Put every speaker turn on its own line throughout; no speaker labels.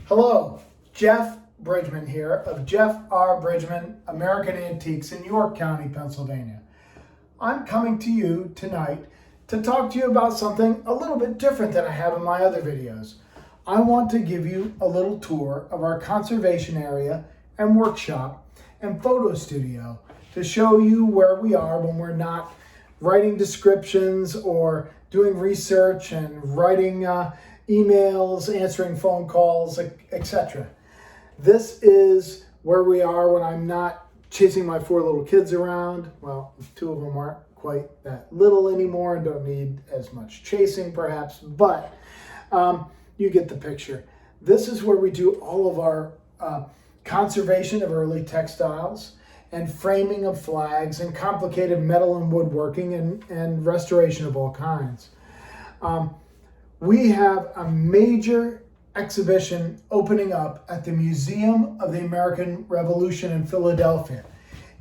Hello, Jeff Bridgman here of Jeff R. Bridgman American Antiques in York County, Pennsylvania. I'm coming to you tonight to talk to you about something a little bit different than I have in my other videos. I want to give you a little tour of our conservation area and workshop and photo studio to show you where we are when we're not writing descriptions or doing research and writing emails, answering phone calls, etc. This is where we are when I'm not chasing my 4 little kids around. Well, 2 of them aren't quite that little anymore and don't need as much chasing perhaps, but you get the picture. This is where we do all of our conservation of early textiles and framing of flags and complicated metal and woodworking and restoration of all kinds. We have a major exhibition opening up at the Museum of the American Revolution in Philadelphia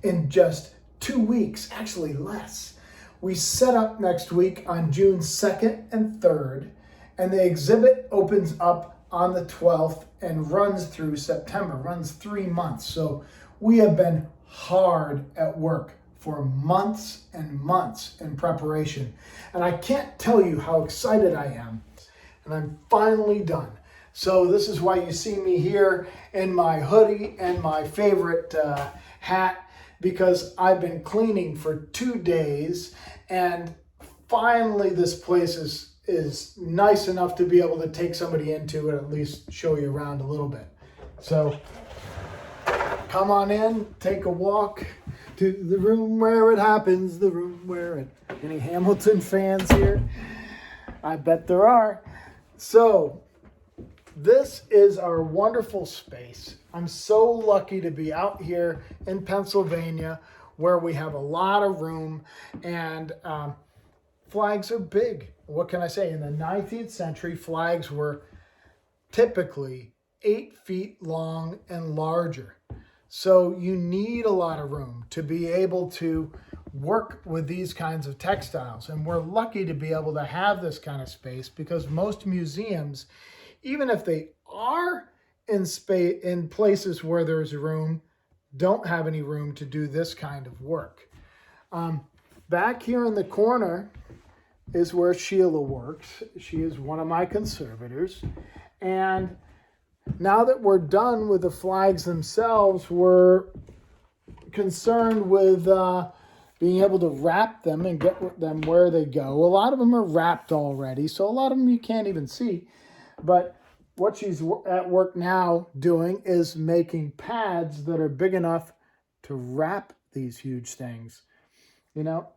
in just 2 weeks, actually less. We set up next week on June 2nd and 3rd, and the exhibit opens up on the 12th and runs through September, runs 3 months. So we have been hard at work for months and months in preparation. And I can't tell you how excited I am. And I'm finally done. So this is why you see me here in my hoodie and my favorite hat, because I've been cleaning for 2 days, and finally this place is nice enough to be able to take somebody into and at least show you around a little bit. So come on in, take a walk to the room where it happens, the room where it... Any Hamilton fans here? I bet there are. So this is our wonderful space. I'm so lucky to be out here in Pennsylvania where we have a lot of room, and flags are big. What can I say? In the 19th century, flags were typically 8 feet long and larger. So you need a lot of room to be able to work with these kinds of textiles. And we're lucky to be able to have this kind of space, because most museums, even if they are in places where there's room, don't have any room to do this kind of work. Back here in the corner is where Sheila works. She is one of my conservators. And now that we're done with the flags themselves, we're concerned with being able to wrap them and get them where they go. A lot of them are wrapped already, so a lot of them you can't even see. But what she's at work now doing is making pads that are big enough to wrap these huge things. You know,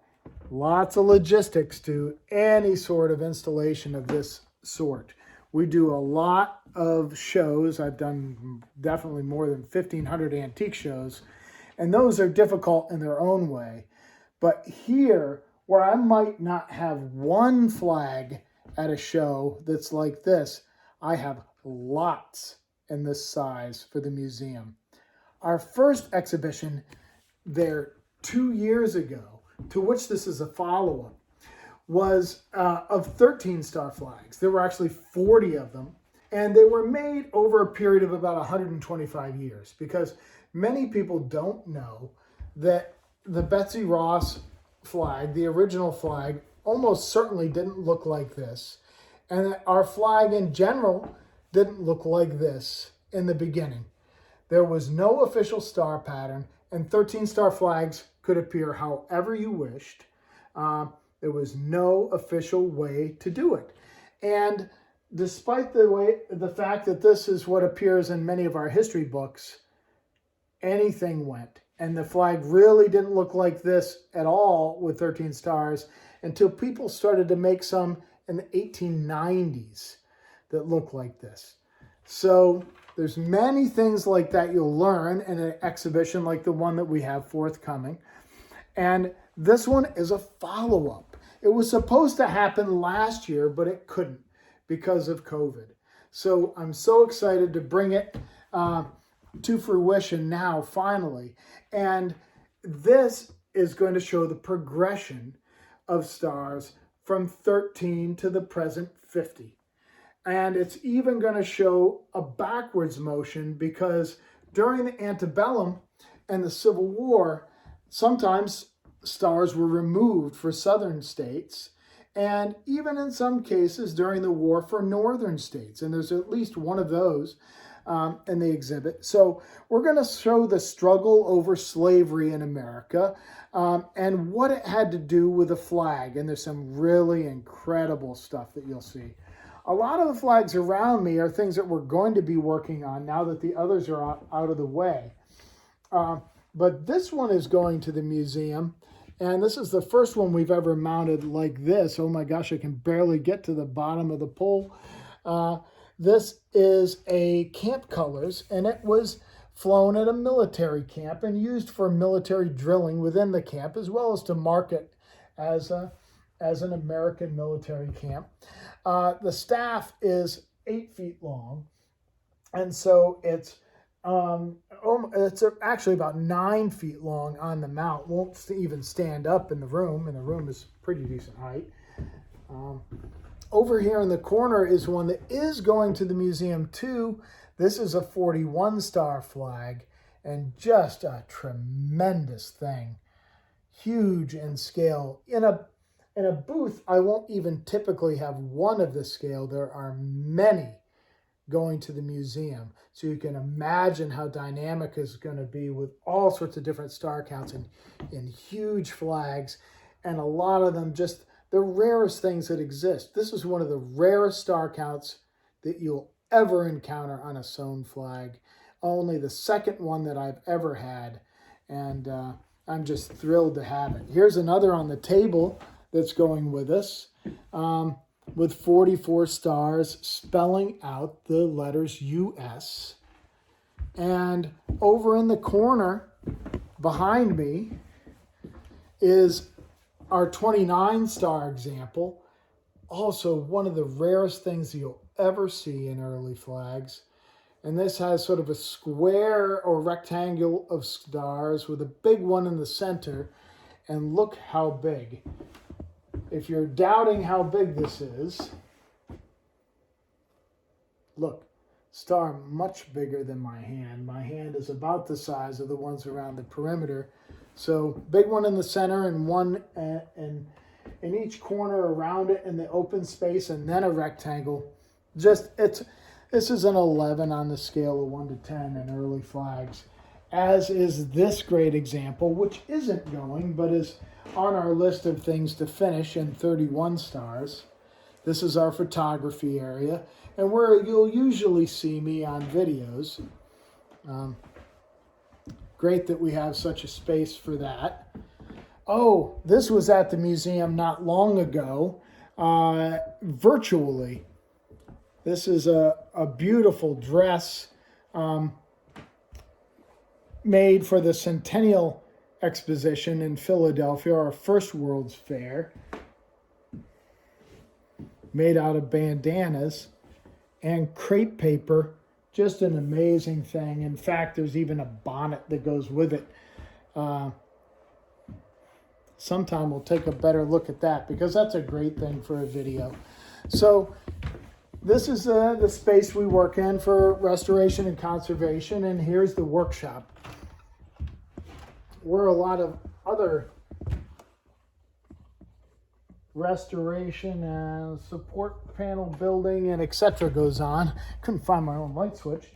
lots of logistics to any sort of installation of this sort. We do a lot of shows. I've done definitely more than 1,500 antique shows, and those are difficult in their own way. But here, where I might not have one flag at a show that's like this, I have lots in this size for the museum. Our first exhibition there 2 years ago, to which this is a follow-up, was of 13-star flags. There were actually 40 of them, and they were made over a period of about 125 years, because many people don't know that the Betsy Ross flag, the original flag, almost certainly didn't look like this, and that our flag in general didn't look like this in the beginning. There was no official star pattern, and 13-star flags could appear however you wished. There was no official way to do it. And despite the fact that this is what appears in many of our history books, anything went. And the flag really didn't look like this at all with 13 stars until people started to make some in the 1890s that look like this. So there's many things like that you'll learn in an exhibition like the one that we have forthcoming. And this one is a follow-up. It was supposed to happen last year, but it couldn't because of COVID. So I'm so excited to bring it to fruition now, finally. And this is going to show the progression of stars from 13 to the present 50. And it's even going to show a backwards motion because during the antebellum and the Civil War, sometimes stars were removed for southern states, and even in some cases during the war for northern states. And there's at least one of those in the exhibit. So we're going to show the struggle over slavery in America and what it had to do with the flag. And there's some really incredible stuff that you'll see. A lot of the flags around me are things that we're going to be working on now that the others are out of the way. But this one is going to the museum, and this is the first one we've ever mounted like this. Oh my gosh, I can barely get to the bottom of the pole. This is a camp colors, and it was flown at a military camp and used for military drilling within the camp, as well as to market as an American military camp. The staff is 8 feet long, and so it's actually about 9 feet long on the mount. Won't even stand up in the room, and the room is pretty decent height. Over here in the corner is one that is going to the museum too. This is a 41 star flag, and just a tremendous thing. Huge in scale. In a booth, I won't even typically have one of this scale. There are many going to the museum. So you can imagine how dynamic it's going to be with all sorts of different star counts in huge flags, and a lot of them just the rarest things that exist. This is one of the rarest star counts that you'll ever encounter on a sewn flag. Only the second one that I've ever had, and I'm just thrilled to have it. Here's another on the table that's going with us. With 44 stars spelling out the letters US. And over in the corner behind me is our 29 star example. Also one of the rarest things you'll ever see in early flags. And this has sort of a square or rectangle of stars with a big one in the center. And look how big. If you're doubting how big this is, look, star much bigger than my hand. My hand is about the size of the ones around the perimeter. So big one in the center and one in each corner around it in the open space, and then a rectangle. This is an 11 on the scale of 1 to 10 in early flags, as is this great example, which isn't going, but is on our list of things to finish in 31 stars. This is our photography area, and where you'll usually see me on videos. Great that we have such a space for that. Oh, this was at the museum not long ago, virtually. This is a beautiful dress made for the Centennial Exposition in Philadelphia, our first World's Fair, made out of bandanas and crepe paper. Just an amazing thing. In fact, there's even a bonnet that goes with it. Sometime we'll take a better look at that, because that's a great thing for a video. So this is the space we work in for restoration and conservation, and here's the workshop, where a lot of other restoration and support panel building and etc. goes on. Couldn't find my own light switch.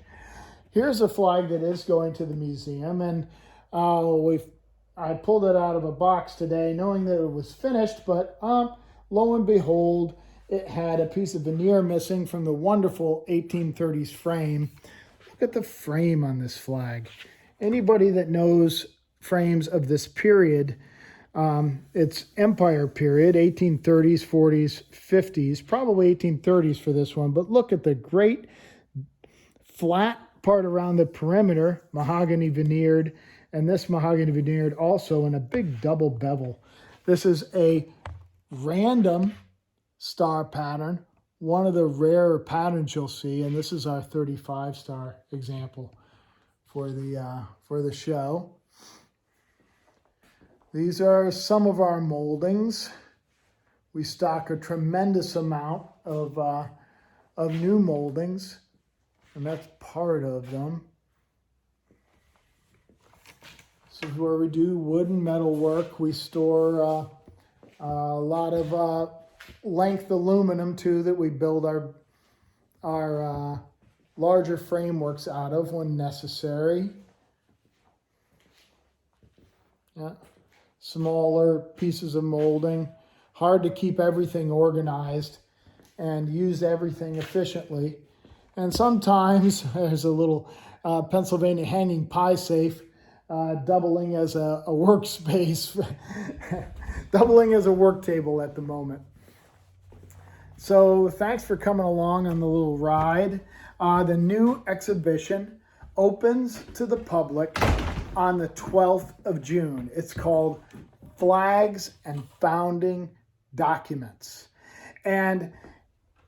Here's a flag that is going to the museum, and I pulled it out of a box today knowing that it was finished, but lo and behold, it had a piece of veneer missing from the wonderful 1830s frame. Look at the frame on this flag. Anybody that knows frames of this period, it's Empire period, 1830s, 40s, 50s, probably 1830s for this one, but look at the great flat part around the perimeter, mahogany veneered, and this mahogany veneered also in a big double bevel. This is a random star pattern, one of the rarer patterns you'll see, and this is our 35 star example for the show. These are some of our moldings. We stock a tremendous amount of of new moldings, and that's part of them. This is where we do wood and metal work. We store a lot of length aluminum too that we build our larger frameworks out of when necessary. Yeah. Smaller pieces of molding. Hard to keep everything organized and use everything efficiently. And sometimes there's a little Pennsylvania hanging pie safe doubling as a workspace, doubling as a work table at the moment. So thanks for coming along on the little ride. The new exhibition opens to the public on the 12th of June. It's called Flags and Founding Documents. And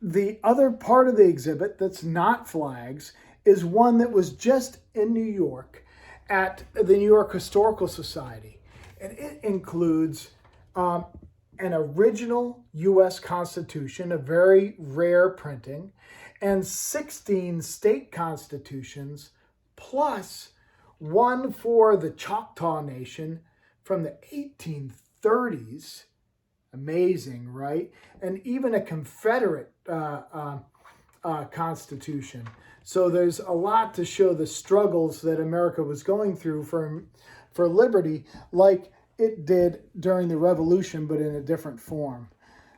the other part of the exhibit that's not flags is one that was just in New York at the New York Historical Society. And it includes an original U.S. Constitution, a very rare printing, and 16 state constitutions, plus one for the Choctaw Nation from the 1830s. Amazing, right? And even a Confederate constitution. So there's a lot to show the struggles that America was going through for liberty, like it did during the Revolution, but in a different form.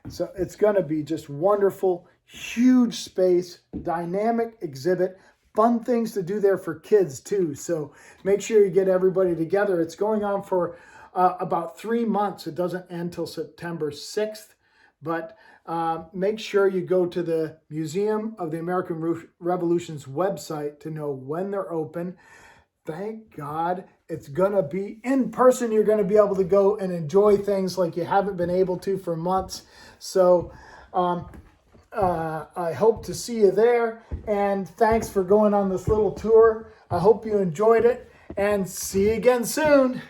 So it's going to be just wonderful, huge space, dynamic exhibit, fun things to do there for kids too. So make sure you get everybody together. It's going on for about 3 months. It doesn't end till September 6th, but make sure you go to the Museum of the American Revolution's website to know when they're open. Thank God it's going to be in person. You're going to be able to go and enjoy things like you haven't been able to for months. So I hope to see you there. And thanks for going on this little tour. I hope you enjoyed it, and see you again soon.